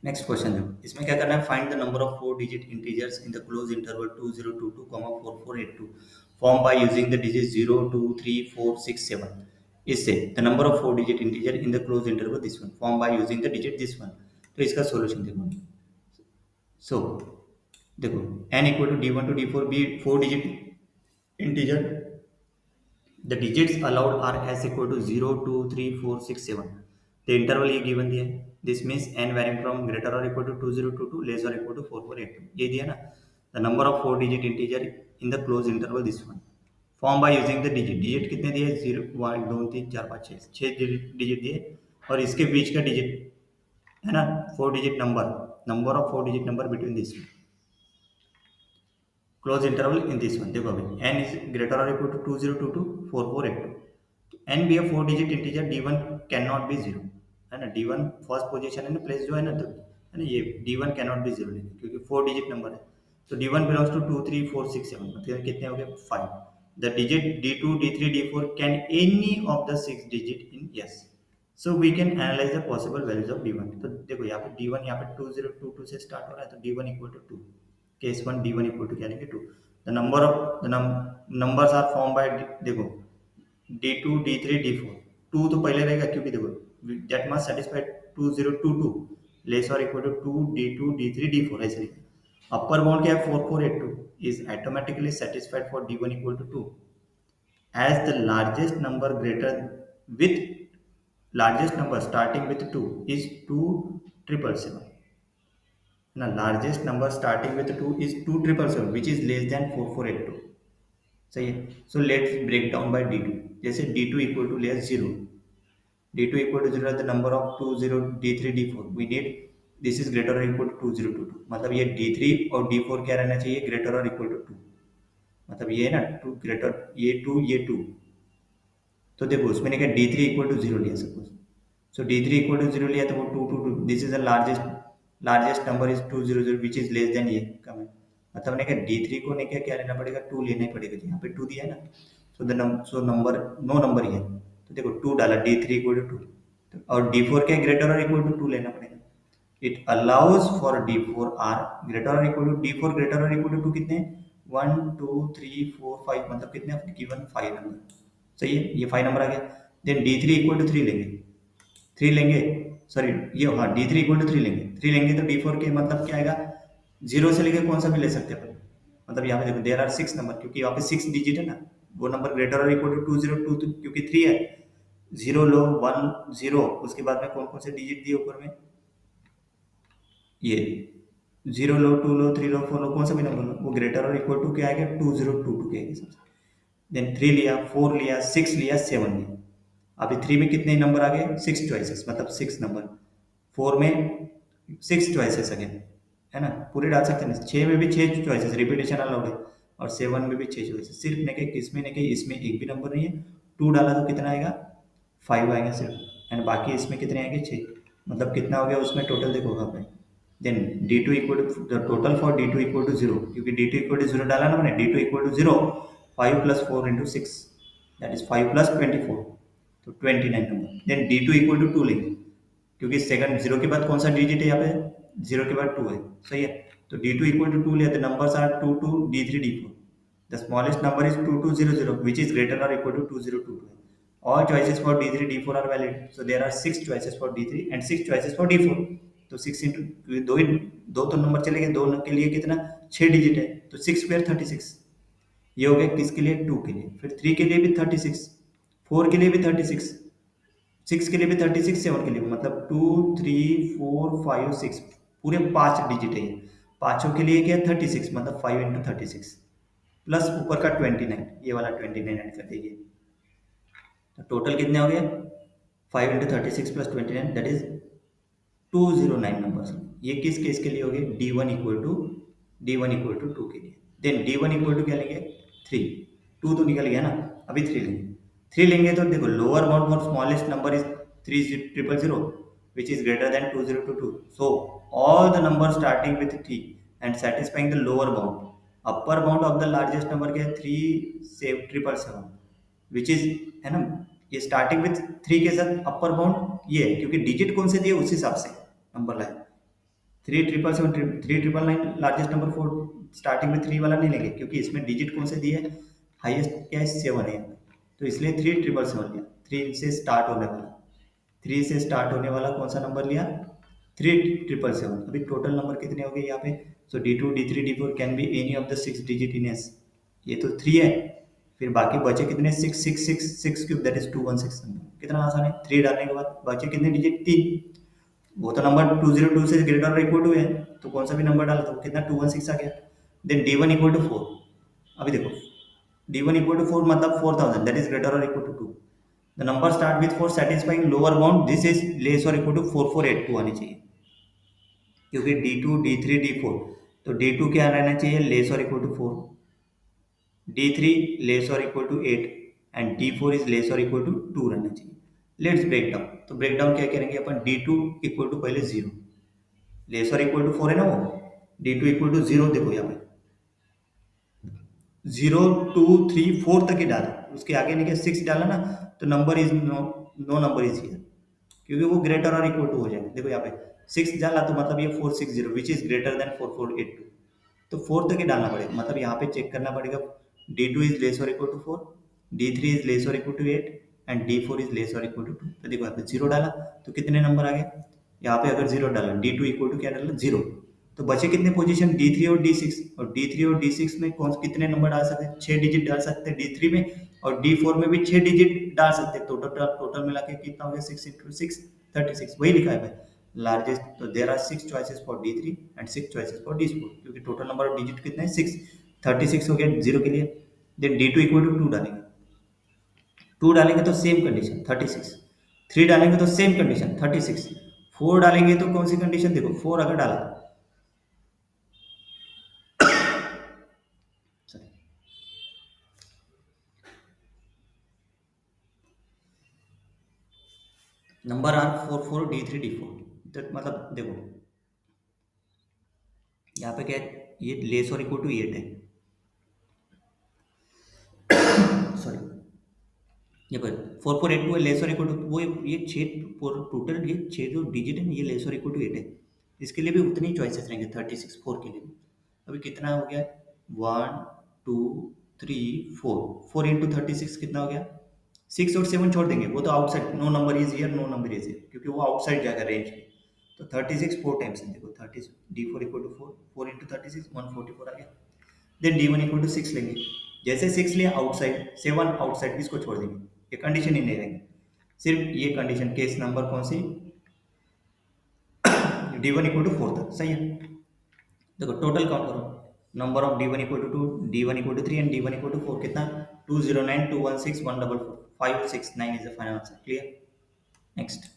Next question देखो, इसमें क्या करना है, find the number of four digit integers in the close interval 2022, 4482 form by using the digit 0 2 3 4 6 7। इससे the number of four digit integer in the close interval this one form by using the digit this one. तो इसका solution देखो। So देखो, n equal to d1 to d4 be four digit integer, the digits allowed are s equal to 0 2 3 4 6 7। the interval ये given दिया है, this means n varying from greater or equal to 2022 less or equal to 4482 ये दिया ना। the number of four digit integer in the closed interval this one form by using the digit कितने दिए, 0 1 2 3 4 5 6 digit दिए, और इसके बीच का digit है ना, four digit number of four digit number between this close interval in this one. देखो अभी n इज ग्रेटर और इक्वल टू 2022 4482, n भी है four digit integer, d1 can not be zero, है ना। d1 फर्स्ट पोजीशन है ना, place जो है ना, तो है ना, ये d1 can not be zero क्योंकि फोर डिजिट नंबर है। तो d1 बिलोंग्स टू 2 3 4 6 7, मतलब कितने हो गए 5। The digit d2 d3 d4 can any of the six digit in yes. So we can analyse the possible values of d1। तो देखो यहाँ पे d1 यहाँ पे 2022 से स्टार्ट हो रहा है, तो d1 equal to 2, case one d1 equal to क्या लेंगे 2। The number of the numbers are form by, देखो d2 d3 d4, 2 तो पहले रहेगा क्योंकि देखो दैट मस्ट सेटिस्फाई 2022 लेस और equal to 2 d2 d3 d4 ऐसे लिखा। अपर बाउंड क्या है 4482 is automatically satisfied for d1 equal to 2 as the largest number greater with largest number starting with 2 is 2777। now largest number starting with 2 is 2777 which is less than 4482। सही है। So let's break down by d2। जैसे d2 equal to लिया 0, d2 equal to 0 the number of 2 0 d3 d4 we need this is greater और equal to 2022, मतलब ये d3 और d4 क्या रहना चाहिए, ग्रेटर और इक्वल टू 2। मतलब ये है ना 2 ग्रेटर, ये 2 ये 2। तो देखो उसमें ने क्या d3 इक्वल टू 0 लिया suppose, so d3 equal to 0 लिया तो वो 2 2 2, this is the largest number is 200 which is less than ये कम है। मतलब ने क्या d3 को ने क्या लेना पड़ेगा, 2 लेना ही पड़ेगा, यहाँ पे 2 दिया है ना। सो नंबर नो नंबर ही है, तो देखो 2 डाला d3 इक्वल टू 2, और d4 क्या ग्रेटर और इक्वल टू 2 लेना पड़ेगा। It allows for d4 are greater और इक्वल टू, d4 ग्रेटर और इक्वल टू 2 कितने, 1 2 3 4 5, मतलब कितने गिवन 5 नंबर। सही है, ये 5 नंबर आ गया। देन d3 इक्वल टू 3 लेंगे, 3 लेंगे, सॉरी ये हाँ d3 इक्वल टू 3 लेंगे, 3 लेंगे तो d4 के मतलब क्या आएगा, 0 से लेके कौन सा भी ले सकते हैं अपन। मतलब यहाँ पे देखो देयर आर 6 नंबर, क्योंकि यहाँ पे 6 डिजिट है ना, वो नंबर ग्रेटर और इक्वल टू 202 क्योंकि 3 है, 0 लो 1 0, उसके बाद में कौन कौन से डिजिट दिए ऊपर में, ये 0 लो 2 लो 3 लो 4 लो, कौन सा भी नंबर लो, वो ग्रेटर और इक्वल टू क्या आएगा 2022 के आएगा सबसे। देन 3 लिया, 4 लिया, 6 लिया, 7 लिया। अभी 3 में कितने नंबर आ गए, 6 चॉइसेस, मतलब 6 नंबर। 4 में 6 चॉइसेस अगेन, है ना, पूरे डाल सकते हैं। 6 में भी 6 चॉइसेस, रिपीटेशन अलाउड है, और 7 में भी 6 चॉइसेस। सिर्फ ने के किसमें ने के इसमें एक भी नंबर नहीं है, 2 डाला तो कितना आएगा 5 आएगा सिर्फ, एंड बाकी इसमें कितने आएंगे 6, मतलब कितना हो गया उसमें टोटल देखो यहाँ पे। Then d2 equal to the total for d2 equal to 0, क्योंकि d2 इक्वल टू 0 डाला ना मैंने, d2 equal to 0 5 plus 4 into 6 that is 5 plus 24, तो 29 number. Then d2 equal to 2 लेंगे, क्योंकि सेकंड 0 के बाद कौन सा डिजिट है यहाँ पे, 0 के बाद 2 है, सही है। तो d2 इक्वल टू 2 लिया, the numbers are 2 2 d3 d4, the smallest number is 2200 which is greater or equal to 2022। all choices for d3 d4 are valid, so there are 6 choices for d3 and 6 choices for d4। तो 6 into दो ही, दो तो number चले गए, दो के लिए कितना 6 डिजिट है, तो 6 स्क्वायर 36। ये हो गया किसके लिए, 2 के लिए, फिर 3 के लिए भी 36, 4 के लिए भी 36, 6 के लिए भी 36, 7 के लिए भी, मतलब 2 3 4 5 6 पूरे 5 डिजिट है ये। पांचों के लिए क्या 36, मतलब 5 इंटू 36 प्लस ऊपर का 29, ये वाला 29 ऐड कर दीजिए, तो टोटल कितने हो गए 5 into 36 plus 29 that is 209 numbers. ये किस केस के लिए हो गए, d1 इक्वल टू 2 के लिए। देन d1 इक्वल टू क्या लेंगे 3, 2 तो निकल गया ना, अभी 3 लेंगे। 3 लेंगे तो देखो lower bound for smallest number is 3000 which is greater than 2022, so all the numbers starting with 3 and satisfying the lower bound, upper bound of the largest number क्या है 3777 which is, है ना, ये स्टार्टिंग विथ 3 के साथ upper bound ये है, क्योंकि डिजिट कौन से दिए उस हिसाब से नंबर लाए। 3,777 3,999 लार्जेस्ट नंबर फोर, स्टार्टिंग में थ्री वाला नहीं लेंगे क्योंकि इसमें डिजिट कौन से दिए है, हाईएस्ट क्या है, 7 है, तो इसलिए 3,777 लिया। थ्री से स्टार्ट होने वाला, थ्री से स्टार्ट होने वाला कौन सा नंबर लिया, 3,777। अभी टोटल नंबर कितने हो गए यहाँ पे, सो D2 D3 D4 can be any of the 6 digit in S, ये तो 3 है, फिर बाकी बचे कितने, 6 क्यूब दैट इज 216 नंबर, कितना आसान है, 3 डालने के बाद बचे कितने डिजिट, 3, वो तो नंबर 202 से ग्रेटर और इक्वल टू है, तो कौन सा भी नंबर डाला तो कितना 216 आ गया। देन D1 इक्वल टू 4, अभी देखो D1 इक्वल टू 4 मतलब 4000 दैट इज ग्रेटर और equal to 2, the number start with 4 satisfying lower bound this is less और इक्वल टू 4482 आनी चाहिए, क्योंकि D2 D3 D4, तो D2 क्या रहना चाहिए, लेस और इक्वल टू 4, D3 लेस और equal to 8 and D4 is less और इक्वल टू 2 रहना चाहिए। लेट्स ब्रेक डाउन, तो ब्रेक डाउन क्या करेंगे अपन, D2 इक्वल टू पहले 0, लेस और इक्वल टू 4 है ना वो, D2 इक्वल टू 0, देखो यहाँ पे 0 2 3 4 तक ही डाला, उसके आगे नहीं क्या 6 डाला ना, तो number is no, no number is here, क्योंकि वो ग्रेटर और इक्वल टू हो जाएगा। देखो यहाँ पे 6 डाला तो मतलब ये 460 विच इज ग्रेटर देन 4482, तो 4 तक ही डालना पड़ेगा, मतलब यहाँ पे चेक करना पड़ेगा D2 इज लेस और equal to 4, D3 is less और equal to 8 and D4 is less और इक्वल टू 2, तो देखो यहाँ पे 0 डाला तो कितने नंबर आ गए, यहाँ पे अगर 0 डाला, D2 इक्वल टू क्या डाला 0, तो बचे कितने पोजीशन, D3 और D6, और D3 और D6 में कौन कितने नंबर डाल सकते हैं, 6 डिजिट डाल सकते हैं D3 में, और D4 में भी 6 डिजिट डाल सकते हैं, टोटल टोटल मिला के कितना हो गया, 6 इंटू 6 36, वही लिखा है भाई लार्जेस्ट, तो there are 6 choices for D3 and 6 choices for D4, क्योंकि टोटल नंबर ऑफ डिजिट कितने हैं 6, 36 हो गया 0 के लिए। देन D2 इक्वल टू 2 डालेंगे, 2 डालेंगे तो सेम कंडीशन 36, 3 डालेंगे तो सेम कंडीशन 36, 4 डालेंगे तो कौन सी कंडीशन, देखो 4 अगर डाला, नंबर आर 4 D3 D4, तो मतलब देखो यहाँ पे क्या है, ये लेस और इक्वल टू 8 है, सॉरी ये पर 4482 है, लेस और इक्वल टू वो, ये 6 टोटल, ये 6 जो डिजिट है ना, ये लेस और इक्वल टू 8 है, इसके लिए भी उतनी ही चॉइसेस रहेंगे 36 4 के लिए भी। अभी कितना हो गया, 1 2 3 4, 4 इंटू 36 कितना हो गया, 6 और 7 छोड़ देंगे, वो तो outside, no number is here, no number is here, क्योंकि वो आउटसाइड जाएगा रेंज में, तो 36 4 टाइम्स है, देखो 30, D4 इक्वल टू 4, 4 इंटू 36 144 आ गया। देन D1 इक्वल टू 6 लेंगे, जैसे 6 लिया आउटसाइड, 7 आउटसाइड, इसको छोड़ देंगे, ये कंडीशन ही नहीं रहेंगे, सिर्फ ये कंडीशन केस नंबर कौन सी, D1 इक्वल टू 4 तक, सही है। देखो टोटल काउंट करो, number of D1 equal to 2, D1 equal to 3 and D1 equal to 4, कितना 209 216 144 569 is the final answer, clear. Next